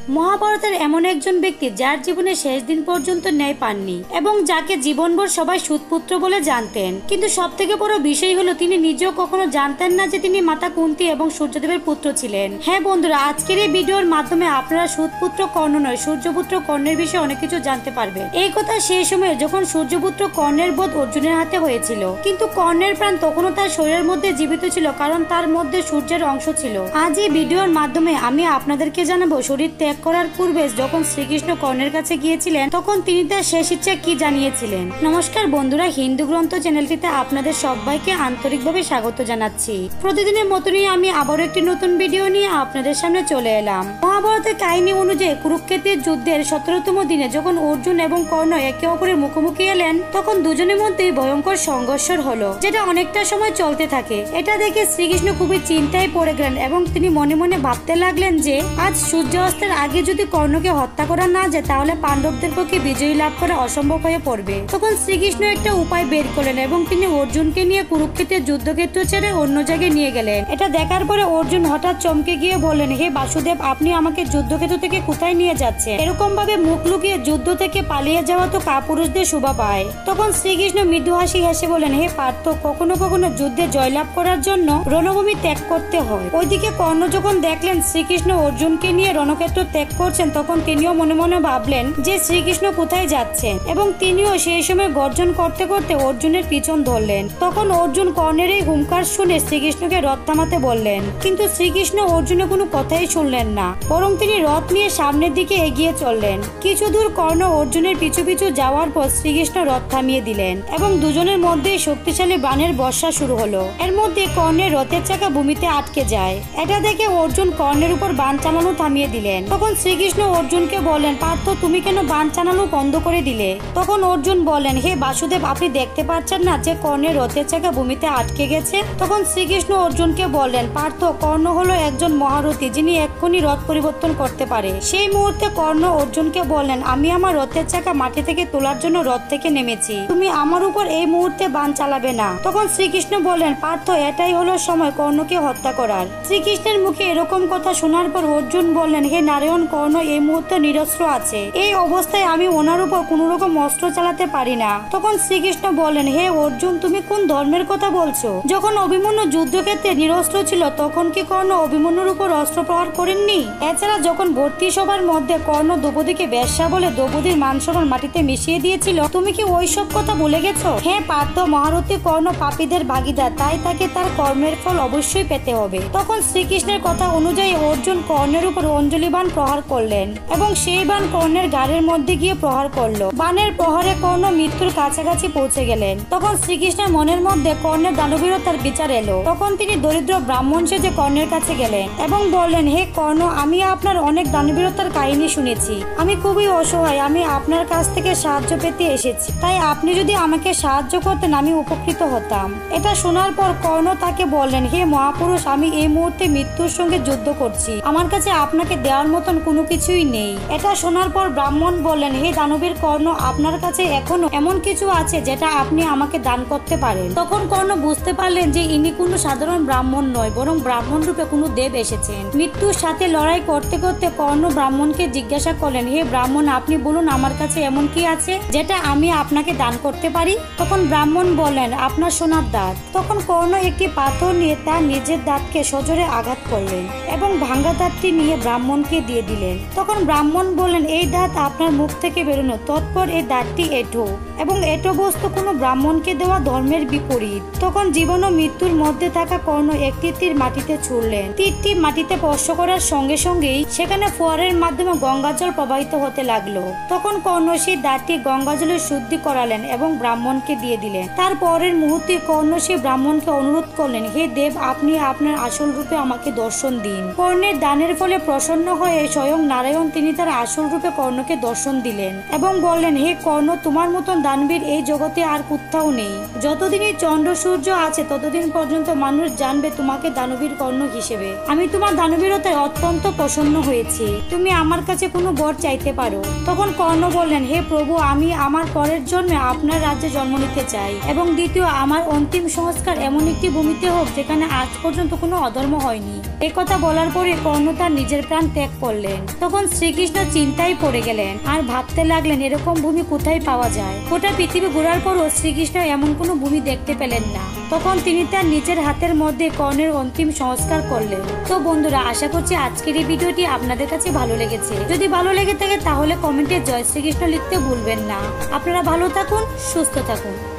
মহাভারতের এমন একজন ব্যক্তি যার জীবনে শেষ দিন পর্যন্ত ন্যায় পাননি এবং যাকে জীবনভর সবাই সুতপুত্র বলে জানতেন, কিন্তু সব থেকে বড় বিষয় হলো তিনি নিজেও কখনো জানতেন না যে তিনি মাতা কুন্তী এবং সূর্যদেবের পুত্র ছিলেন। হ্যাঁ বন্ধুরা, আজকের এই ভিডিওর মাধ্যমে আপনারা সুতপুত্র কর্ণ নয় সূর্যপুত্র কর্ণের বিষয়ে অনেক কিছু জানতে পারবেন। এই কথা সেই সময়ে যখন সূর্যপুত্র কর্ণের বধ অর্জুনের হাতে হয়েছিল, কিন্তু কর্ণের প্রাণ তখনও তার শরীরের মধ্যে জীবিত ছিল, কারণ তার মধ্যে সূর্যের অংশ ছিল। আজ এই ভিডিওর মাধ্যমে আমি আপনাদেরকে জানাবো শরীর ত্যাগ করার পূর্বে যখন শ্রীকৃষ্ণ কর্ণের কাছে গিয়েছিলেন তখন তিনি তার শেষ ইচ্ছা কি জানিয়েছিলেন। নমস্কার বন্ধুরা, হিন্দু গ্রন্থ চ্যানেলটিতে আপনাদের সবাইকে আন্তরিকভাবে স্বাগত জানাচ্ছি। প্রতিদিনের মতনই আমি আবারও একটি নতুন ভিডিও নিয়ে আপনাদের সামনে চলে এলাম। মহাভারতের কাহিনী অনুযায়ী কুরুক্ষেত্রের যুদ্ধের 17তম দিনে যখন অর্জুন এবং কর্ণ একে অপরের মুখোমুখি এলেন, তখন দুজনের মধ্যে ভয়ঙ্কর সংঘর্ষ হলো, যেটা অনেকটা সময় চলতে থাকে। এটা দেখে শ্রীকৃষ্ণ খুবই চিন্তায় পড়ে গেলেন এবং তিনি মনে মনে ভাবতে লাগলেন যে আজ সূর্যাস্তের আগে যদি কর্ণকে হত্যা করা না যায় তাহলে পাণ্ডবদের পক্ষে বিজয়ী লাভ করা অসম্ভব হয়ে পড়বে। তখন শ্রীকৃষ্ণ একটা উপায় বের করলেন এবং তিনি অর্জুনকে নিয়ে কুরুক্ষেত্রের যুদ্ধক্ষেত্র ছেড়ে অন্য জায়গায় নিয়ে গেলেন। এটা দেখার পরে অর্জুন হঠাৎ চমকে গিয়ে বললেন, হে বাসুদেব, আপনি আমাকে যুদ্ধক্ষেত্র থেকে কোথায় নিয়ে যাচ্ছেন? এরকম ভাবে মুখ লুকিয়ে যুদ্ধ থেকে পালিয়ে যাওয়া তো কাপুরুষদের শোভা পায়। তখন শ্রীকৃষ্ণ মৃদু হাসি হেসে বলেন, হে পার্থ, কখনো কখনো যুদ্ধে জয়লাভ করার জন্য রণভূমি ত্যাগ করতে হয়। ওইদিকে কর্ণ যখন দেখলেন শ্রীকৃষ্ণ অর্জুনকে নিয়ে রণক্ষেত্র ত্যাগ করছেন, তখন তিনিও মনে মনে ভাবলেন যে শ্রীকৃষ্ণ কোথায় যাচ্ছেন এবং তিনিও সেই সময় গর্জন করতে করতে অর্জুনের পিছন ধরলেন। তখন অর্জুন কর্ণের এই হুঙ্কার শুনে শ্রীকৃষ্ণকে রথ থামাতে বললেন, কিন্তু শ্রীকৃষ্ণ অর্জুনের কোনো কথাই শুনলেন না, বরং তিনি রথ নিয়ে সামনের দিকে এগিয়ে চললেন। কিছু দূর কর্ণ অর্জুনের পিছু পিছু যাওয়ার পর শ্রীকৃষ্ণ রথ থামিয়ে দিলেন এবং দুজনের মধ্যে শক্তিশালী বাণের বর্ষা শুরু হলো। এর মধ্যে কর্ণের রথের চাকা ভূমিতে আটকে যায়। এটা দেখে অর্জুন কর্ণের উপর বাণ চালানো থামিয়ে দিলেন। তখন শ্রীকৃষ্ণ অর্জুনকে বলেন, পার্থ, তুমি কেন বাণ চালানো বন্ধ করে দিলে? তখন অর্জুন বলেন, হে বাসুদেব, আপনি দেখতে পাচ্ছেন না যে কর্ণের রথের চাকা ভূমিতে আটকে গেছে? তখন শ্রীকৃষ্ণ অর্জুনকে বললেন, পার্থ, কর্ণ হলো একজন মহারথী যিনি এক্ষুনি রথ পরিবর্তন করতে পারে। সেই মুহূর্তে কর্ণ অর্জুনকে বললেন, আমি আমার রথের চাকা মাটি থেকে তোলার জন্য রথ থেকে নেমেছি, তুমি আমার উপর এই মুহূর্তে বাণ চালাবে না। তখন শ্রীকৃষ্ণ বললেন, পার্থ, এটাই হলো সময় কর্ণকে হত্যা করার। শ্রীকৃষ্ণের মুখে এরকম কথা শোনার পর অর্জুন বললেন, হে নারায়ণ, কর্ণ এই মুহূর্তে নিরস্ত্র আছে, এই অবস্থায় আমি ওনার উপর কোন রকম অস্ত্র চালাতে পারি না। তখন শ্রীকৃষ্ণ বললেন, হে অর্জুন, তুমি কোন ধর্মের কথা বলছো? যখন অভিমন্যু যুদ্ধক্ষেত্রে নিরস্ত্র ছিল তখন কি কর্ণ অভিমন্যুর উপর অস্ত্র প্রহার করেননি? এছাড়া যখন ভর্তি সভার মধ্যে কর্ণ দ্রৌপদীকে বেশ্যা বলে দ্রৌপদীর মান সম্মান মাটিতে মিশিয়ে দিয়েছিল, তুমি কি ওইসব কথা ভুলে গেছো? হে পার্থ, মহারথী কর্ণ পাপীদের ভাগিদার, তাই তাকে তার কর্মের ফল অবশ্যই পেতে হবে। তখন শ্রীকৃষ্ণের কথা অনুযায়ী অর্জুন কর্ণের উপর অঞ্জলি বাণ প্রহার করলেন এবং সেই বাণ কর্ণের গাড়ের মধ্যে গিয়ে প্রহার করলো। বাণের প্রহারে কর্ণ মৃত্যুর কাছাকাছি পৌঁছে গেলেন। তখন শ্রীকৃষ্ণের মনের মধ্যে কর্ণের দানবীরতার বিচার এলো। তখন তিনি দরিদ্র ব্রাহ্মণ সেজে কর্ণের কাছে গেলেন এবং বললেন, হে কর্ণ, আমি আপনার অনেক দানবীরতার কাহিনী শুনেছি, আমি খুবই অসহায়, আমি আপনার কাছ থেকে সাহায্য পেতে এসেছি, তাই আপনি যদি আমাকে সাহায্য করতেন আমি উপকৃত হতাম। এটা শোনার পর কর্ণ তাকে বললেন, হে মহাপুরুষ, আমি এই মুহূর্তে মৃত্যুর সঙ্গে যুদ্ধ করছি, আমার কাছে আপনাকে দেওয়ার মতন কোনো কিছুই নেই। এটা শোনার পর ব্রাহ্মণ বললেন, হে দানবীর কর্ণ, আপনার কাছে এখনো এমন কিছু আছে যেটা আপনি আমাকে দান করতে পারেন। তখন কর্ণ বুঝতে পারলেন যে ইনি কোনো সাধারণ ব্রাহ্মণ নয়, বরং ব্রাহ্মণ রূপে কোনো দেব এসেছেন। মৃত্যুর সাথে লড়াই করতে করতে কর্ণ ব্রাহ্মণকে জিজ্ঞাসা করলেন, হে ব্রাহ্মণ, আপনি বলুন আমার কাছে এমন কি আছে যেটা আমি আপনাকে দান করতে পারি? তখন ব্রাহ্মণ বললেন, আপনার সোনার দাঁত। তখন কর্ণ একটি পাথর নিয়ে তার নিজের দাঁতকে সজোরে আঘাত করলেন এবং ভাঙ্গা দাঁতটি নিয়ে ব্রাহ্মণকে দিয়ে দিলেন। তখন ব্রাহ্মণ বললেন, এই দাঁত আপনার মুখ থেকে বেরোনো, তৎপর এই দাঁতটি এঁঠো এবং এঁটো বস্তু কোনো ব্রাহ্মণকে দেওয়া ধর্মের বিপরীত। তখন জীবন ও মৃত্যুর মধ্যে থাকা কর্ণ একটি তীর মাটিতে ছুড়লেন। তীরটি মাটিতে স্পর্শ করার সঙ্গে সঙ্গেই সেখানে ফোয়ারের মাধ্যমে গঙ্গাজল প্রবাহিত হতে লাগলো। তখন কর্ণ সেই দাঁতটি গঙ্গাজলের শুদ্ধি করালেন এবং ব্রাহ্মণকে দিয়ে দিলেন। তার পরের মুহূর্তে কর্ণ সেই ব্রাহ্মণকে অনুরোধ করলেন, হে দেব, আপনি আপনার আসল রূপে আমাকে দর্শন দিন। কর্ণের দানের ফলে প্রসন্ন হয়ে স্বয়ং নারায়ণ তিনি তার আসল রূপে কর্ণকে দর্শন দিলেন এবং বললেন, হে কর্ণ, তোমার মতন দানবীর এই জগতে আর কোথাও নেই। যতদিনই চন্দ্র সূর্য আছে ততদিন পর্যন্ত মানুষ জানবে তোমাকে দানবীর কর্ণ হিসেবে। আমি তোমার দানবীরতায় অত্যন্ত প্রসন্ন হয়েছি, তুমি আমার কাছে কোনো বর চাইতে পারো। তখন কর্ণ বললেন, হে প্রভু, আমি আমার পরের জন্মে আপনার রাজ্যে জন্ম নিতে চাই এবং দ্বিতীয় আমার অন্তিম সংস্কার এমন একটি ভূমিতে হোক যেখানে আজ পর্যন্ত কোনো অধর্ম হয়নি। এই কথা বলার পরে কর্ণ তার নিজের প্রাণ ত্যাগ করলেন। তখন শ্রীকৃষ্ণ চিন্তায় পড়ে গেলেন আর ভাবতে লাগলেন এরকম ভূমি কোথায় পাওয়া যায়। গোটা পৃথিবী ঘোরার পরও শ্রীকৃষ্ণ এমন কোনো ভূমি দেখতে পেলেন না। তখন তিনি তার নিজের হাতের মধ্যে কর্ণের অন্তিম সংস্কার করলেন। তো বন্ধুরা, আশা করছি আজকের এই ভিডিওটি আপনাদের কাছে ভালো লেগেছে। যদি ভালো লেগে থাকে তাহলে কমেন্টে জয় শ্রীকৃষ্ণ লিখতে ভুলবেন না। আপনারা ভালো থাকুন, সুস্থ থাকুন।